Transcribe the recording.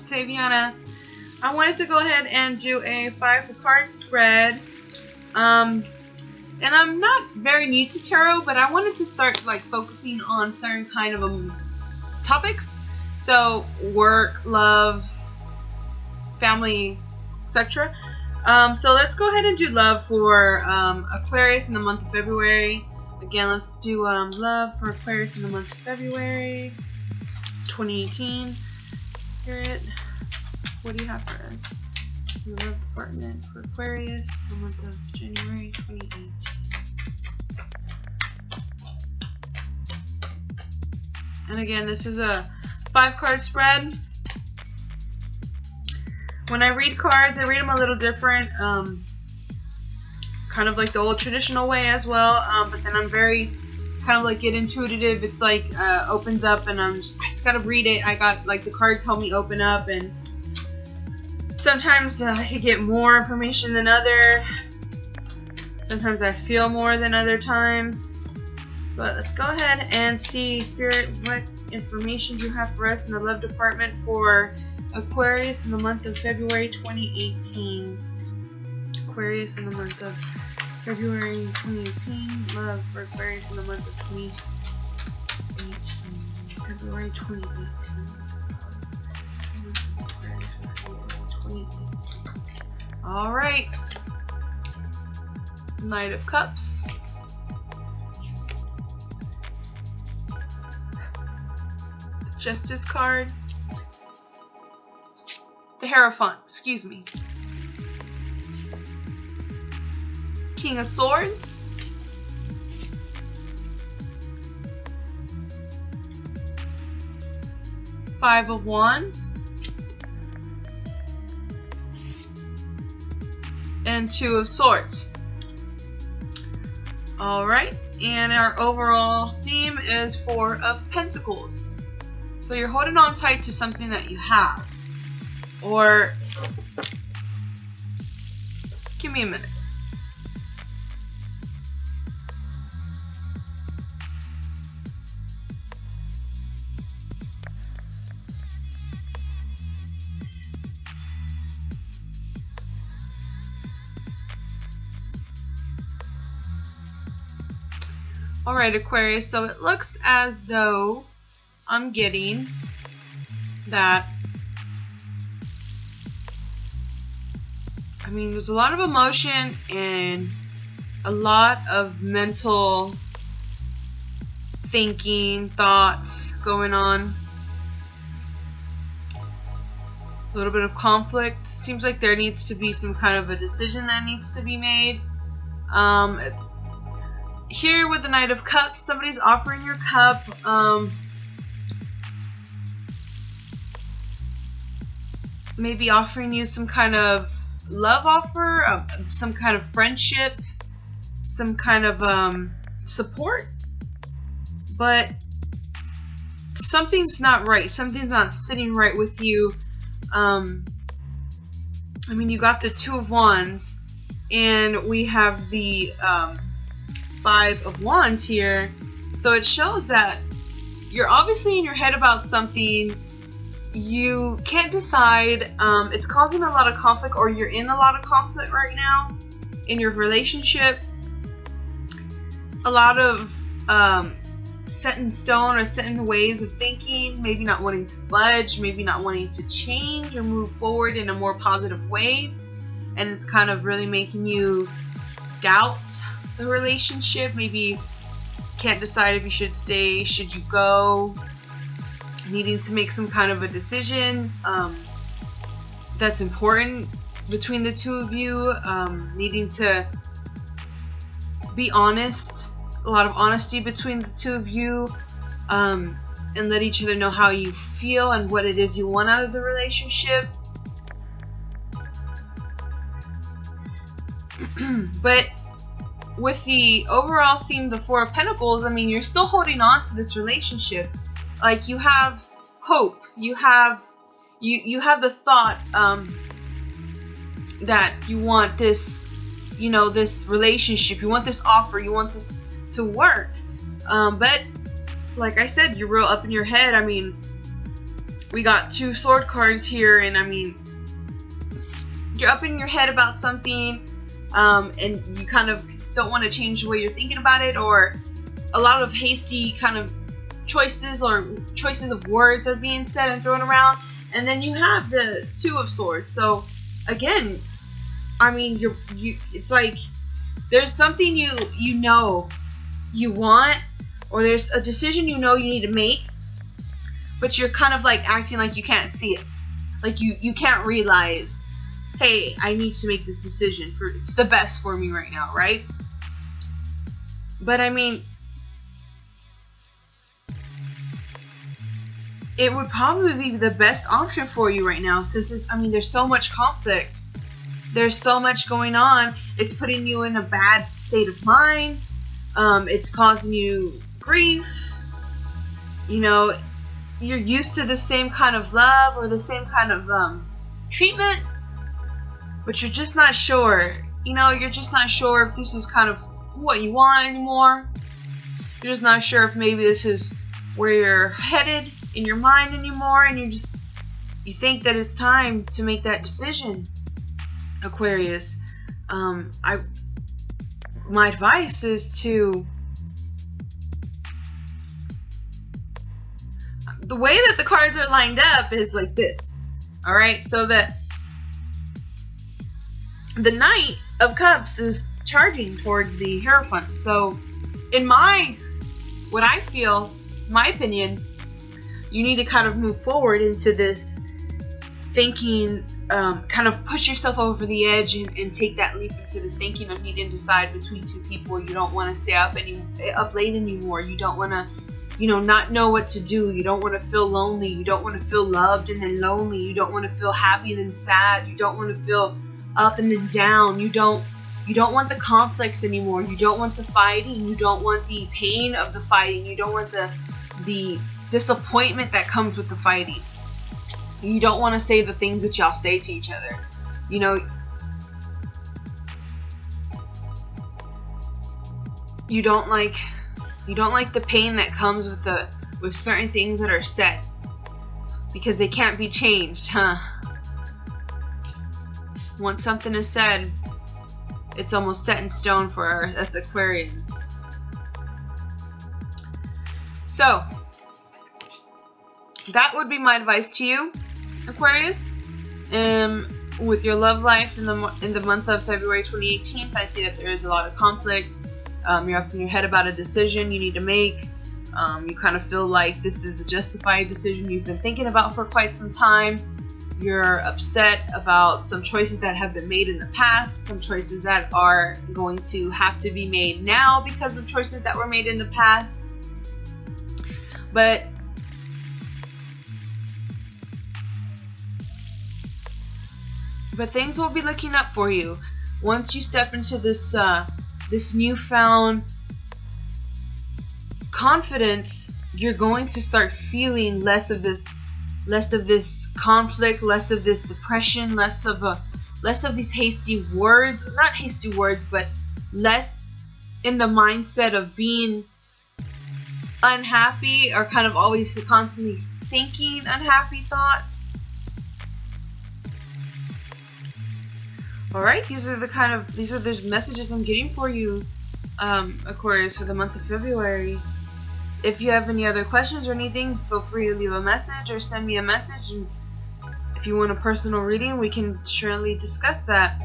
Saviana. I wanted to go ahead and do a 5 card spread. And I'm not very new to tarot, but I wanted to start like focusing on certain kind of topics. So work, love, family, etc. So let's go ahead and do love for Aquarius in the month of February. Again, let's do love for Aquarius in the month of February 2018. Spirit, what do you have for us? The love department for Aquarius in the month of January 2018. And again, this is a 5 card spread. When I read cards, I read them a little different, kind of like the old traditional way as well, but then I'm very kind of like get intuitive. It's like opens up and I just gotta read it. I got like the cards help me open up, and sometimes I get more information than other. Sometimes I feel more than other times. But let's go ahead and see, Spirit, what information you have for us in the love department for Aquarius in the month of February 2018. Aquarius in the month of February 2018. Love for Aquarius in the month of 2018. February 2018. Aquarius for February 2018. Alright. Knight of Cups. Justice card. The Hierophant, excuse me. King of Swords. Five of Wands. And Two of Swords. Alright, and our overall theme is Four of Pentacles. So you're holding on tight to something that you have. Or, give me a minute. Alright, Aquarius, so it looks as though I'm getting that, I mean, there's a lot of emotion and a lot of mental thinking, thoughts going on. A little bit of conflict. Seems like there needs to be some kind of a decision that needs to be made. It's here with the Knight of Cups, somebody's offering your cup. Maybe offering you some kind of love offer, some kind of friendship, some kind of support, but something's not right. Something's not sitting right with you. I mean, you got the Two of Wands, and we have the Five of Wands here, so it shows that you're obviously in your head about something. You can't decide. It's causing a lot of conflict, or you're in a lot of conflict right now in your relationship. A lot of set in stone or set in ways of thinking, maybe not wanting to budge, maybe not wanting to change or move forward in a more positive way, and it's kind of really making you doubt the relationship. Maybe can't decide if you should stay, should you go, needing to make some kind of a decision that's important between the two of you, needing to be honest, a lot of honesty between the two of you, and let each other know how you feel and what it is you want out of the relationship. But with the overall theme, the Four of Pentacles, I mean, you're still holding on to this relationship. Like, you have hope. You have the thought that you want this, you know, this relationship. You want this offer. You want this to work. But like I said, you're real up in your head. I mean, we got 2 sword cards here, and I mean, you're up in your head about something, and you kind of don't want to change the way you're thinking about it, or a lot of hasty kind of choices or choices of words are being said and thrown around. And then you have the 2 of Swords. So again, I mean, it's like there's something you know you want, or there's a decision you know you need to make, but you're kind of like acting like you can't see it. Like you can't realize, hey, I need to make this decision, for it's the best for me right now, right? But I mean, it would probably be the best option for you right now, since there's so much conflict. There's so much going on. It's putting you in a bad state of mind. It's causing you grief. You know, you're used to the same kind of love or the same kind of treatment, but you're just not sure. You know, you're just not sure if this is kind of what you want anymore. You're just not sure if maybe this is where you're headed in your mind anymore, and you think that it's time to make that decision, Aquarius. My advice is to, the way that the cards are lined up is like this. All right, so that the Knight of Cups is charging towards the Hierophant. So in my opinion, you need to kind of move forward into this thinking, kind of push yourself over the edge and take that leap into this thinking of needing to decide between 2 people. You don't want to stay up late anymore. You don't want to, not know what to do. You don't want to feel lonely. You don't want to feel loved and then lonely. You don't want to feel happy and then sad. You don't want to feel up and then down. You don't want the conflicts anymore. You don't want the fighting. You don't want the pain of the fighting. You don't want the disappointment that comes with the fighting. You don't want to say the things that y'all say to each other. You don't like the pain that comes with certain things that are said, because they can't be changed, huh? Once something is said, it's almost set in stone for us Aquarians. So that would be my advice to you, Aquarius. With your love life in the month of February 2018, I see that there is a lot of conflict. You're up in your head about a decision you need to make. You kind of feel like this is a justified decision you've been thinking about for quite some time. You're upset about some choices that have been made in the past, some choices that are going to have to be made now because of choices that were made in the past. But things will be looking up for you once you step into this newfound confidence. You're going to start feeling less of this conflict, less of this depression, less of these hasty words, not hasty words, but less in the mindset of being unhappy or kind of always constantly thinking unhappy thoughts. Alright, these are the messages I'm getting for you, Aquarius, for the month of February. If you have any other questions or anything, feel free to leave a message or send me a message. And if you want a personal reading, we can surely discuss that.